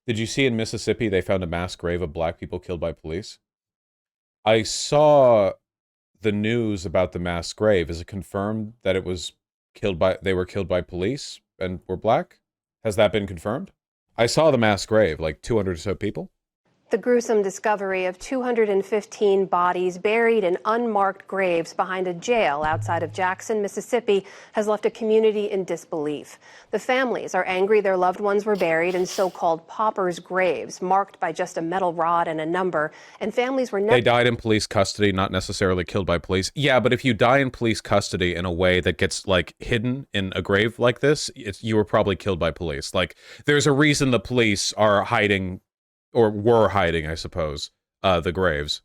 Did you see in Mississippi they found a mass grave of black people killed by police? I saw the news about the mass grave. Is it confirmed that it was they were killed by police and were black? Has that been confirmed? I saw the mass grave, like 200 or so people. The gruesome discovery of 215 bodies buried in unmarked graves behind a jail outside of Jackson, Mississippi, has left a community in disbelief. The families are angry their loved ones were buried in so-called paupers' graves, marked by just a metal rod and a number, and families were never— They died in police custody, not necessarily killed by police. Yeah, but if you die in police custody in a way that gets, like, hidden in a grave like this, you were probably killed by police. Like, there's a reason the police are hiding, or were hiding, I suppose, the graves.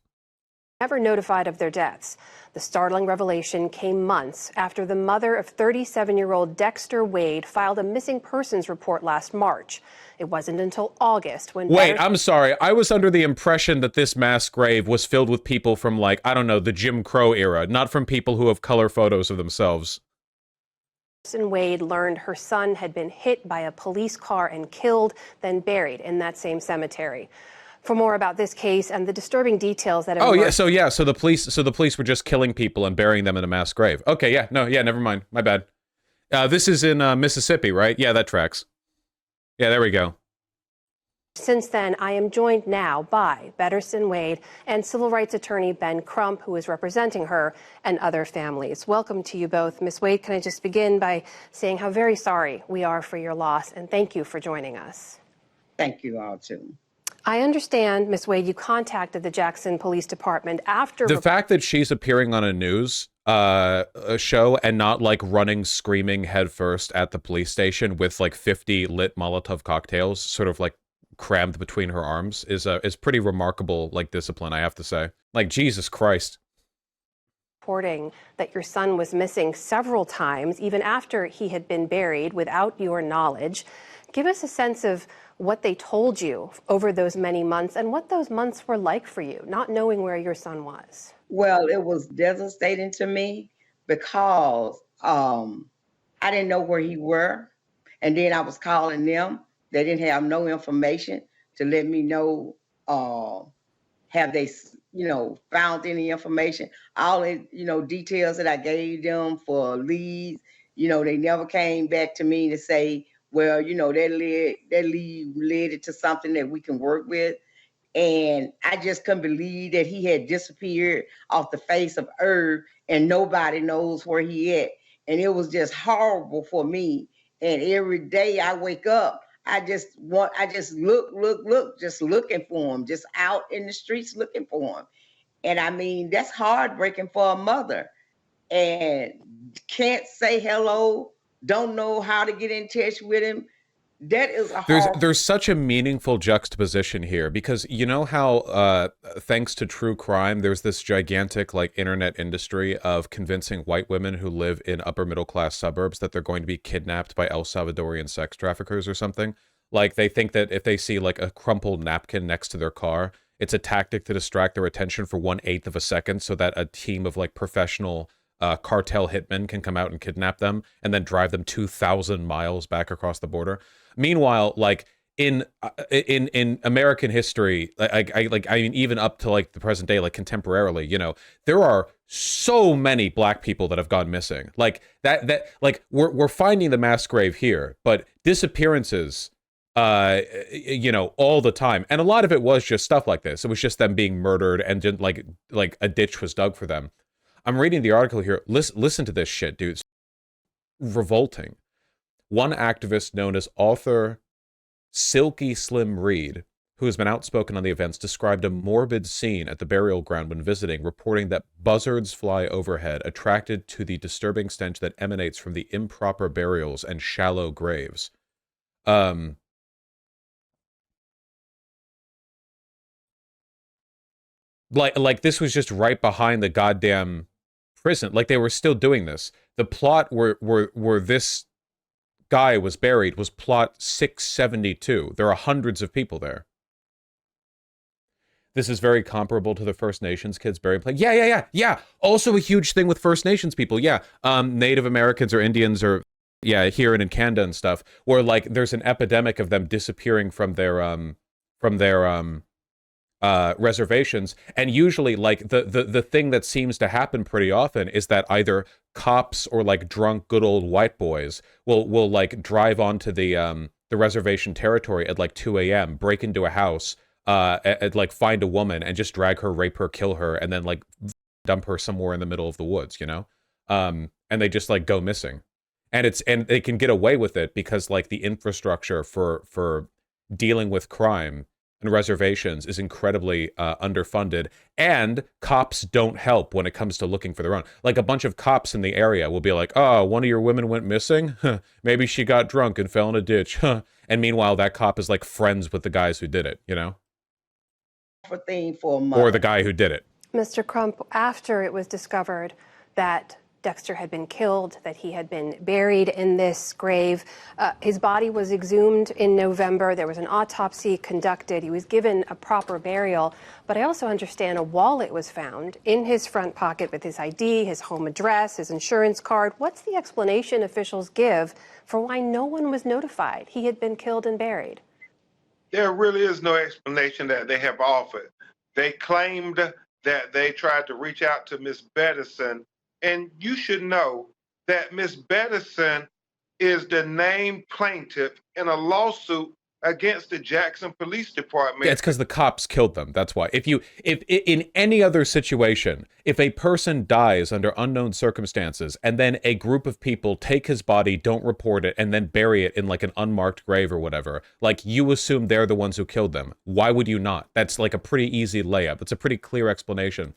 Never notified of their deaths. The startling revelation came months after the mother of 37-year-old Dexter Wade filed a missing persons report last March. It wasn't until August when— Wait, I'm sorry. I was under the impression that this mass grave was filled with people from, like, I don't know, the Jim Crow era, not from people who have color photos of themselves. Wade learned her son had been hit by a police car and killed, then buried in that same cemetery. For more about this case and the disturbing details that— So the police were just killing people and burying them in a mass grave. Okay, never mind. My bad. This is in Mississippi, right? Yeah, that tracks. Yeah, there we go. Since then, I am joined now by Betterson Wade and civil rights attorney Ben Crump, who is representing her and other families. Welcome to you both. Ms. Wade, can I just begin by saying how very sorry we are for your loss, and thank you for joining us. Thank you all, too. I understand, Ms. Wade, you contacted the Jackson Police Department after— The fact that she's appearing on a news a show and not, like, running screaming headfirst at the police station with, like, 50 lit Molotov cocktails, sort of, like, crammed between her arms is pretty remarkable, like, discipline, I have to say. Like, Jesus Christ. Reporting that your son was missing several times, even after he had been buried, without your knowledge. Give us a sense of what they told you over those many months and what those months were like for you, not knowing where your son was. Well, it was devastating to me because I didn't know where he were. And then I was calling them. They didn't have no information to let me know, have they, found any information. All the, details that I gave them for leads, they never came back to me to say, well, that lead led to something that we can work with. And I just couldn't believe that he had disappeared off the face of earth and nobody knows where he at. And it was just horrible for me. And every day I wake up, I just look, just looking for him, just out in the streets looking for him. And I mean, that's heartbreaking for a mother. And can't say hello, don't know how to get in touch with him. That is a there's such a meaningful juxtaposition here, because you know how thanks to true crime there's this gigantic, like, internet industry of convincing white women who live in upper middle class suburbs that they're going to be kidnapped by El Salvadorian sex traffickers or something. Like, they think that if they see, like, a crumpled napkin next to their car, it's a tactic to distract their attention for 1/8 of a second so that a team of, like, professional cartel hitmen can come out and kidnap them and then drive them 2,000 miles back across the border. Meanwhile, like, in American history, I mean, even up to, like, the present day, like, contemporarily, there are so many black people that have gone missing. Like, like, we're finding the mass grave here, but disappearances, all the time. And a lot of it was just stuff like this. It was just them being murdered and just, like a ditch was dug for them. I'm reading the article here. Listen to this shit, dude. It's revolting. One activist known as author Silky Slim Reed, who has been outspoken on the events, described a morbid scene at the burial ground when visiting, reporting that buzzards fly overhead, attracted to the disturbing stench that emanates from the improper burials and shallow graves. Like this was just right behind the goddamn prison. Like, they were still doing this. The plot where this guy was buried was plot 672. There are hundreds of people there. This is very comparable to the First Nations kids buried place. Yeah. Also a huge thing with First Nations people. Yeah. Native Americans or Indians or Yeah, here and in Canada and stuff, where like there's an epidemic of them disappearing from their reservations, and usually like the thing that seems to happen pretty often is that either cops or like drunk good old white boys will like drive onto the reservation territory at like 2 a.m., break into a house, like find a woman and just drag her, rape her, kill her, and then like dump her somewhere in the middle of the woods, you know? And they just like go missing. And they can get away with it because like the infrastructure for dealing with crime and reservations is incredibly underfunded, and cops don't help when it comes to looking for their own. Like a bunch of cops in the area will be like, "Oh, one of your women went missing. Huh, maybe she got drunk and fell in a ditch." Huh. And meanwhile, that cop is like friends with the guys who did it, you know, For thing for a or the month. guy who did it. Mr. Crump, after it was discovered that Dexter had been killed, that he had been buried in this grave, his body was exhumed in November. There was an autopsy conducted. He was given a proper burial. But I also understand a wallet was found in his front pocket with his ID, his home address, his insurance card. What's the explanation officials give for why no one was notified he had been killed and buried? There really is no explanation that they have offered. They claimed that they tried to reach out to Miss Bettison, and you should know that Miss Bettison is the named plaintiff in a lawsuit against the Jackson Police Department. Yeah, it's because the cops killed them. That's why. If in any other situation, if a person dies under unknown circumstances and then a group of people take his body, don't report it, and then bury it in like an unmarked grave or whatever, like you assume they're the ones who killed them. Why would you not? That's like a pretty easy layup. It's a pretty clear explanation.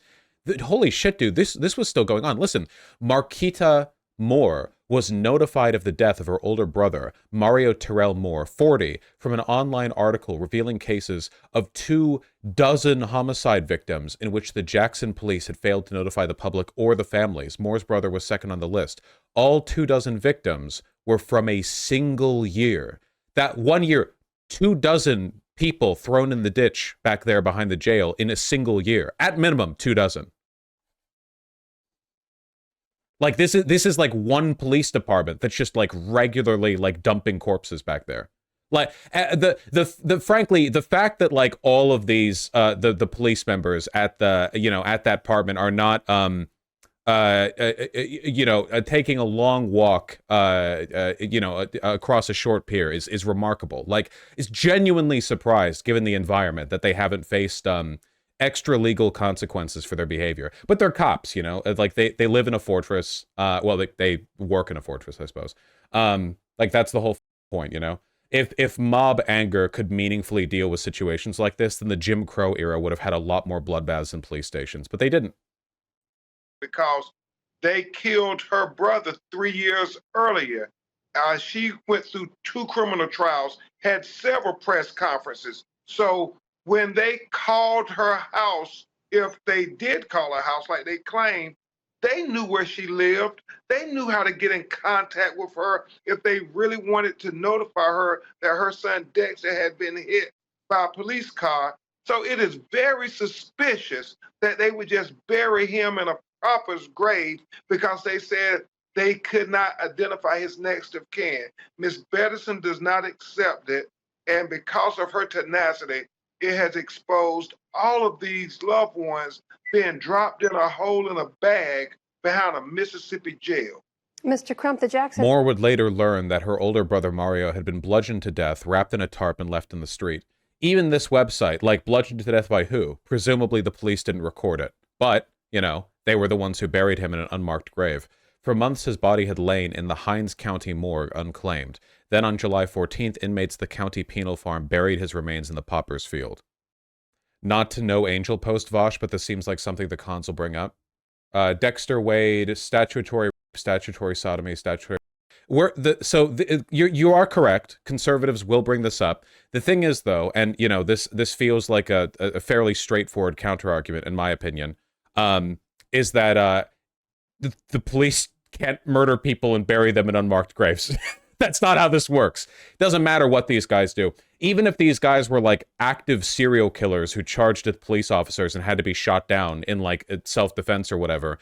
Holy shit, dude, this was still going on. Listen, Marquita Moore was notified of the death of her older brother, Mario Terrell Moore, 40, from an online article revealing cases of 24 homicide victims in which the Jackson police had failed to notify the public or the families. Moore's brother was second on the list. All 24 victims were from a single year. That 1 year, 24 people thrown in the ditch back there behind the jail in a single year. At minimum, 24. Like this is like one police department that's just like regularly like dumping corpses back there. Like frankly, the fact that like all of these the police members at the at that department are not taking a long walk across a short pier is remarkable. Like, is genuinely surprised given the environment that they haven't faced extra legal consequences for their behavior. But they're cops, you know, like they live in a fortress. Well, they work in a fortress, I suppose. Like that's the whole point, you know. If mob anger could meaningfully deal with situations like this, then the Jim Crow era would have had a lot more bloodbaths in police stations, but they didn't. Because they killed her brother 3 years earlier. She went through 2 criminal trials, had several press conferences. So when they called her house, if they did call her house like they claimed, they knew where she lived. They knew how to get in contact with her if they really wanted to notify her that her son Dexter had been hit by a police car. So it is very suspicious that they would just bury him in a pauper's grave because they said they could not identify his next of kin. Miss Bettison does not accept it, and because of her tenacity, it has exposed all of these loved ones being dropped in a hole in a bag behind a Mississippi jail. Mr. Crump, the Jackson... Moore would later learn that her older brother Mario had been bludgeoned to death, wrapped in a tarp, and left in the street. Even this website, like bludgeoned to death by who? Presumably the police didn't record it. But, you know, they were the ones who buried him in an unmarked grave. For months, his body had lain in the Hinds County morgue unclaimed. Then on July 14th, inmates of the county penal farm buried his remains in the Popper's Field. Not to know Angel post, Vaush, but this seems like something the cons will bring up. Dexter Wade, statutory sodomy, you are correct. Conservatives will bring this up. The thing is, though, and you know this feels like a fairly straightforward counterargument, in my opinion, is that the police can't murder people and bury them in unmarked graves. That's not how this works. It doesn't matter what these guys do. Even if these guys were like active serial killers who charged at police officers and had to be shot down in like self-defense or whatever,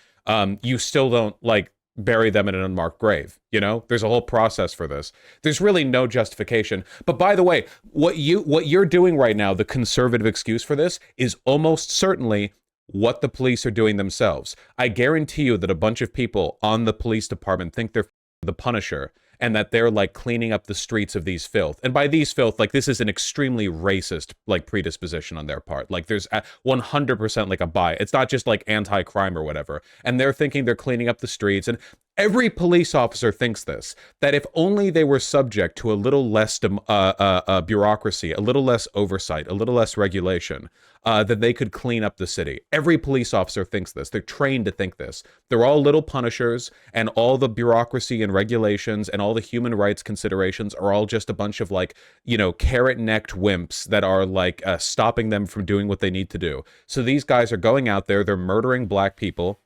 you still don't like bury them in an unmarked grave. You know, there's a whole process for this. There's really no justification. But by the way, what you're doing right now, the conservative excuse for this, is almost certainly what the police are doing themselves. I guarantee you that a bunch of people on the police department think they're the Punisher and that they're like cleaning up the streets of these filth. And by these filth, like this is an extremely racist like predisposition on their part. Like there's 100% like a bias. It's not just like anti-crime or whatever. And they're thinking they're cleaning up the streets. And every police officer thinks this, that if only they were subject to a little less bureaucracy, a little less oversight, a little less regulation, that they could clean up the city. Every police officer thinks this. They're trained to think this. They're all little punishers, and all the bureaucracy and regulations and all the human rights considerations are all just a bunch of like, you know, carrot-necked wimps that are like stopping them from doing what they need to do. So these guys are going out there, they're murdering black people.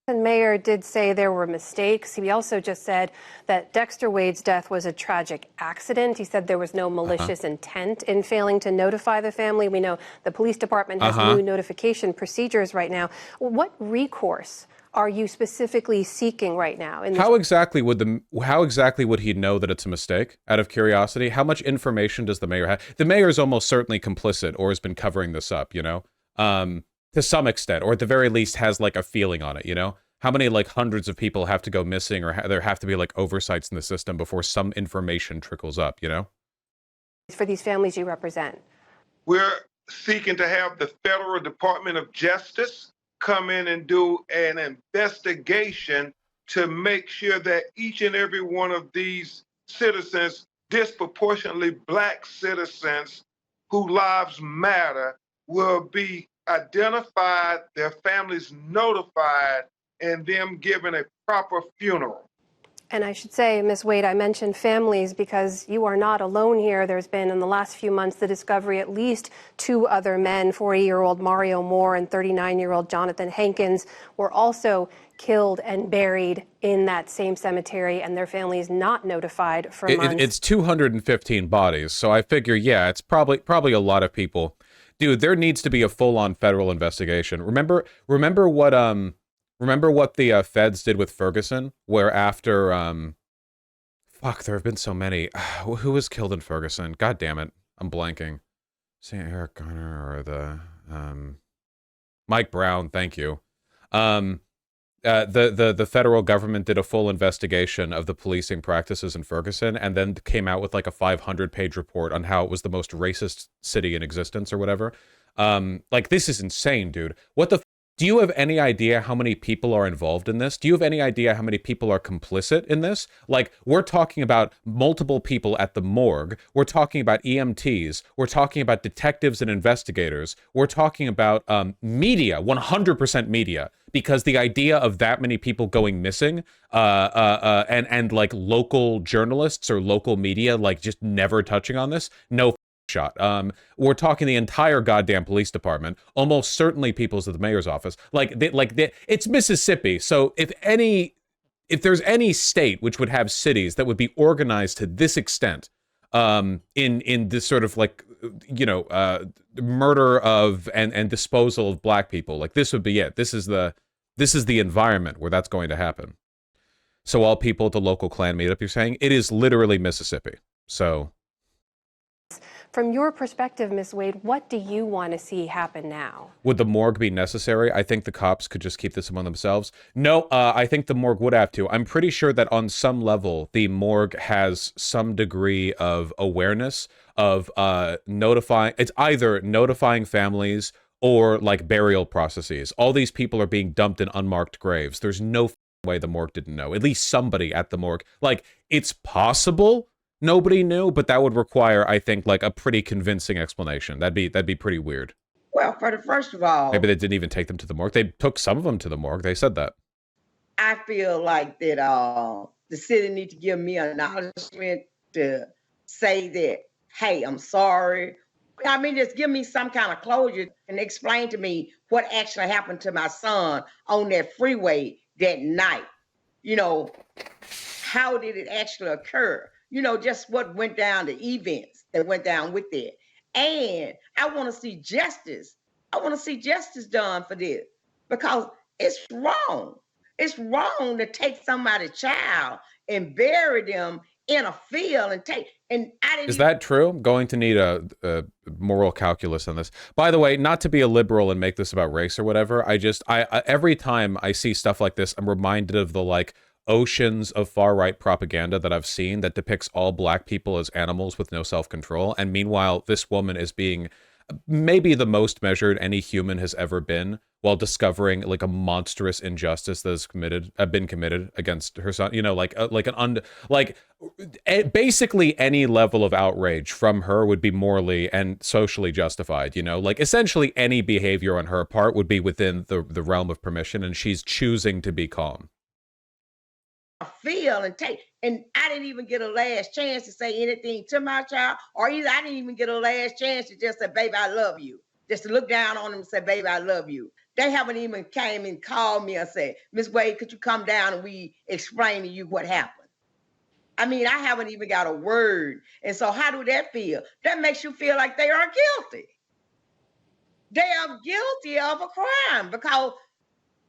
And Mayor did say there were mistakes. He also just said that Dexter Wade's death was a tragic accident. He said there was no malicious intent in failing to notify the family. We know the police department has new notification procedures right now. What recourse are you specifically seeking right now? How exactly would he know that it's a mistake? Out of curiosity, how much information does the mayor have? The mayor is almost certainly complicit or has been covering this up, you know? To some extent, or at the very least has like a feeling on it, you know? How many like hundreds of people have to go missing, or there have to be like oversights in the system before some information trickles up, you know? For these families you represent. We're seeking to have the Federal Department of Justice come in and do an investigation to make sure that each and every one of these citizens, disproportionately black citizens whose lives matter, will be identified, their families notified, and them given a proper funeral. And I should say, Ms. Wade, I mentioned families because you are not alone here. There's been, in the last few months, the discovery at least two other men, 40-year-old Mario Moore and 39-year-old Jonathan Hankins, were also killed and buried in that same cemetery, and their families not notified for months. It's 215 bodies, so I figure, yeah, it's probably a lot of people. Dude, there needs to be a full-on federal investigation. Remember what the feds did with Ferguson, where after fuck, there have been so many. Who was killed in Ferguson? God damn it, I'm blanking. St. Eric Garner or the Mike Brown? Thank you. The federal government did a full investigation of the policing practices in Ferguson, and then came out with like a 500-page report on how it was the most racist city in existence or whatever. Like, this is insane, dude. What the do you have any idea how many people are involved in this? Do you have any idea how many people are complicit in this? Like, we're talking about multiple people at the morgue. We're talking about EMTs. We're talking about detectives and investigators. We're talking about media, 100% media, because the idea of that many people going missing and like local journalists or local media like just never touching on this, no shot. We're talking the entire goddamn police department, almost certainly people's at the mayor's office. It's Mississippi, so if there's any state which would have cities that would be organized to this extent, in this sort of like, you know, murder of and disposal of black people, like this would be it. This is the environment where that's going to happen. So all people at the local Klan meetup, you're saying? It is literally Mississippi. So. From your perspective, Ms. Wade, what do you want to see happen now? Would the morgue be necessary? I think the cops could just keep this among themselves. No, I think the morgue would have to. I'm pretty sure that on some level, the morgue has some degree of awareness of notifying. It's either notifying families or like burial processes. All these people are being dumped in unmarked graves. There's no way the morgue didn't know. At least somebody at the morgue. Like, it's possible nobody knew, but that would require, I think, like a pretty convincing explanation. That'd be pretty weird. Well, first of all, maybe they didn't even take them to the morgue. They took some of them to the morgue. They said that. I feel like that the city need to give me an acknowledgement to say that, hey, I'm sorry. I mean, just give me some kind of closure and explain to me what actually happened to my son on that freeway that night. You know, how did it actually occur? You know, just what went down, the events that went down with it. And I want to see justice. I want to see justice done for this because it's wrong. It's wrong to take somebody's child and bury them in a field and I didn't. Is that true? I'm going to need a moral calculus on this. By the way, not to be a liberal and make this about race or whatever. I every time I see stuff like this, I'm reminded of the like oceans of far-right propaganda that I've seen that depicts all black people as animals with no self-control. And meanwhile, this woman is being maybe the most measured any human has ever been while discovering like a monstrous injustice that has been committed against her son. You know, basically any level of outrage from her would be morally and socially justified. You know, like essentially any behavior on her part would be within the realm of permission, and she's choosing to be calm. Feel and I didn't even get a last chance to say anything to my child, or either I didn't even get a last chance to just say, baby, I love you. Just to look down on them and say, baby, I love you. They haven't even came and called me and said, Miss Wade, could you come down and we explain to you what happened? I mean, I haven't even got a word. And so how do that feel? That makes you feel like they are guilty. They are guilty of a crime because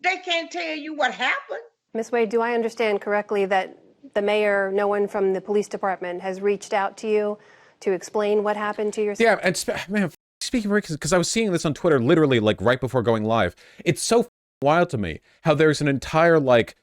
they can't tell you what happened. Ms. Wade, do I understand correctly that the mayor, no one from the police department has reached out to you to explain what happened to your son? Yeah, and man, speaking of because I was seeing this on Twitter literally like right before going live. It's so wild to me how there's an entire like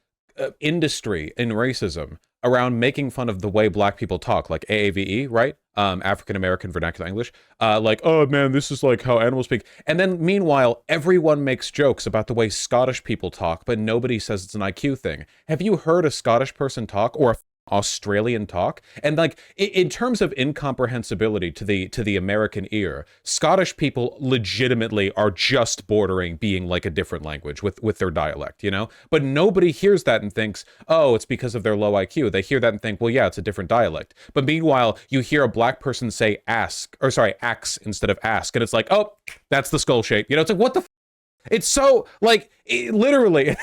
industry in racism around making fun of the way black people talk, like AAVE, right? African American Vernacular English. Like, oh man, this is like how animals speak. And then meanwhile, everyone makes jokes about the way Scottish people talk, but nobody says it's an IQ thing. Have you heard a Scottish person talk or a Australian talk? And like in terms of incomprehensibility to the American ear, Scottish people legitimately are just bordering being like a different language with their dialect, you know? But nobody hears that and thinks, oh, it's because of their low IQ. They hear that and think, well, yeah, it's a different dialect. But meanwhile, you hear a black person say axe instead of ask, and it's like, oh, that's the skull shape. You know, it's like, what the it's so like literally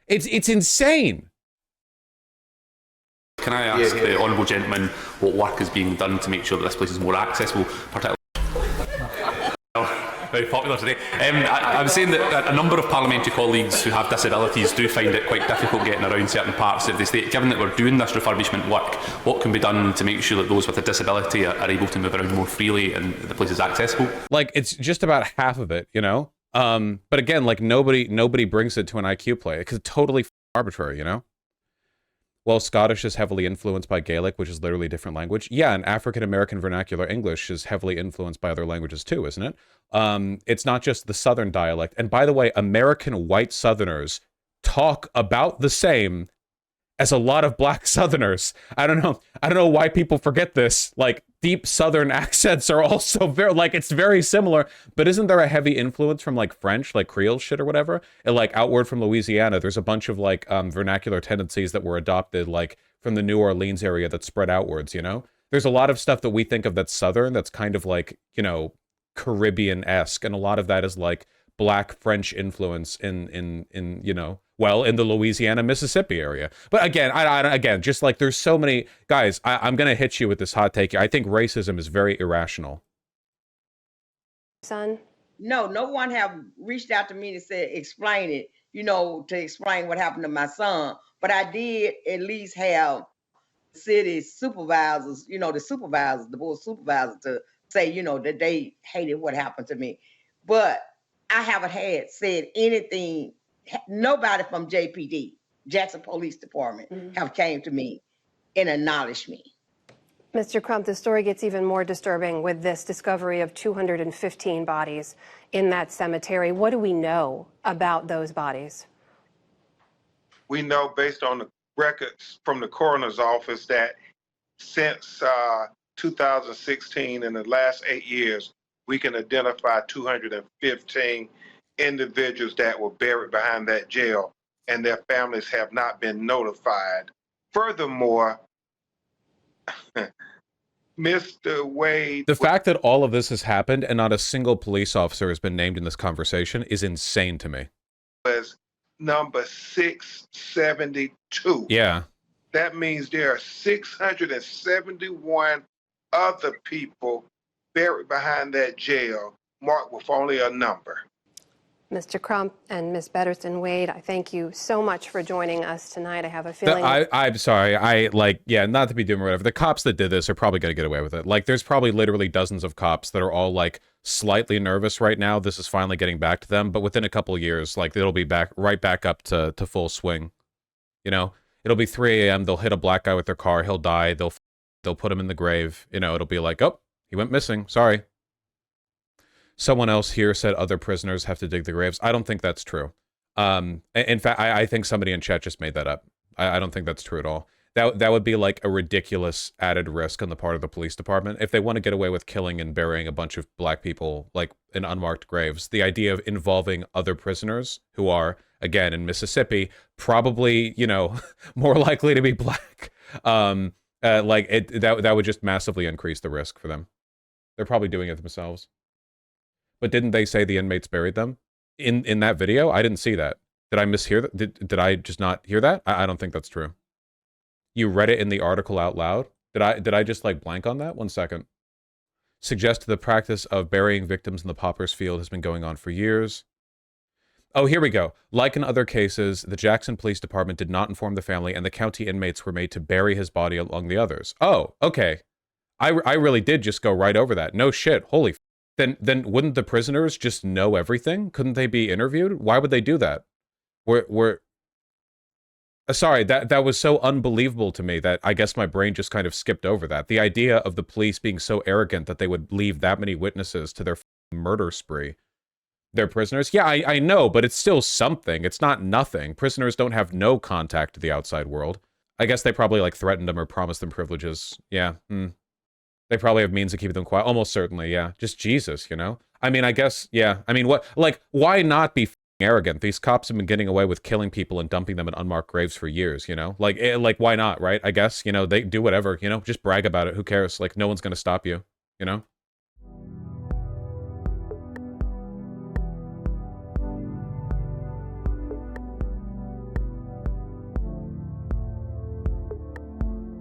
it's insane. Can I ask the honourable gentleman what work is being done to make sure that this place is more accessible, particularly? Very popular today. I was saying that a number of parliamentary colleagues who have disabilities do find it quite difficult getting around certain parts of the state. Given that we're doing this refurbishment work, what can be done to make sure that those with a disability are able to move around more freely and the place is accessible? Like, it's just about half of it, you know? But again, like nobody brings it to an IQ play because it's totally arbitrary, you know? Well, Scottish is heavily influenced by Gaelic, which is literally a different language. Yeah, and African American Vernacular English is heavily influenced by other languages too, isn't it? It's not just the Southern dialect. And by the way, American white Southerners talk about the same as a lot of black Southerners. I don't know why people forget this. Like, deep Southern accents are also very, like, it's very similar, but isn't there a heavy influence from like French, like Creole shit or whatever? And like outward from Louisiana, there's a bunch of like vernacular tendencies that were adopted like from the New Orleans area that spread outwards, you know? There's a lot of stuff that we think of that's Southern that's kind of like, you know, Caribbean-esque, and a lot of that is like black French influence in you know, well, in the Louisiana, Mississippi area. But again, again, just like there's so many guys, I'm going to hit you with this hot take. I think racism is very irrational. Son? No one have reached out to me to say, explain it, you know, to explain what happened to my son. But I did at least have city supervisors, you know, the board supervisors to say, you know, that they hated what happened to me. But I haven't said anything. Nobody from JPD, Jackson Police Department, have came to me and acknowledged me. Mr. Crump, the story gets even more disturbing with this discovery of 215 bodies in that cemetery. What do we know about those bodies? We know based on the records from the coroner's office that since 2016, in the last 8 years, we can identify 215 individuals that were buried behind that jail, and their families have not been notified. Furthermore, Mr. Wade... The fact that all of this has happened and not a single police officer has been named in this conversation is insane to me. ...was number 672. Yeah. That means there are 671 other people buried behind that jail, marked with only a number. Mr. Crump and Ms. Betterston Wade, I thank you so much for joining us tonight. I have a feeling. I'm sorry. Yeah, not to be doom or whatever. The cops that did this are probably going to get away with it. Like, there's probably literally dozens of cops that are all like slightly nervous right now. This is finally getting back to them, but within a couple of years, like it'll be right back up to full swing. You know, it'll be 3 a.m. They'll hit a black guy with their car. He'll die. They'll put him in the grave. You know, it'll be like, oh, he went missing. Sorry. Someone else here said other prisoners have to dig the graves. I don't think that's true. In fact, I think somebody in chat just made that up. I don't think that's true at all. That would be like a ridiculous added risk on the part of the police department. If they want to get away with killing and burying a bunch of black people like in unmarked graves, the idea of involving other prisoners who are, again, in Mississippi, probably, you know, more likely to be black, that would just massively increase the risk for them. They're probably doing it themselves. But didn't they say the inmates buried them? In that video? I didn't see that. Did I mishear that? Did I just not hear that? I don't think that's true. You read it in the article out loud? Did I just like blank on that? 1 second. Suggest the practice of burying victims in the poplars field has been going on for years. Oh, here we go. Like in other cases, the Jackson Police Department did not inform the family and the county inmates were made to bury his body along the others. Oh, okay. I really did just go right over that. No shit. Holy Then wouldn't the prisoners just know everything? Couldn't they be interviewed? Why would they do that? Sorry, that was so unbelievable to me that I guess my brain just kind of skipped over that. The idea of the police being so arrogant that they would leave that many witnesses to their murder spree. They're prisoners? Yeah, I know, but it's still something. It's not nothing. Prisoners don't have no contact to the outside world. I guess they probably like threatened them or promised them privileges. Yeah, They probably have means of keeping them quiet. Almost certainly, yeah. Just Jesus, you know? I mean, I guess, yeah. I mean, why not be arrogant? These cops have been getting away with killing people and dumping them in unmarked graves for years, you know? Like, why not, right? I guess, you know, they do whatever, you know? Just brag about it. Who cares? Like, no one's going to stop you, you know?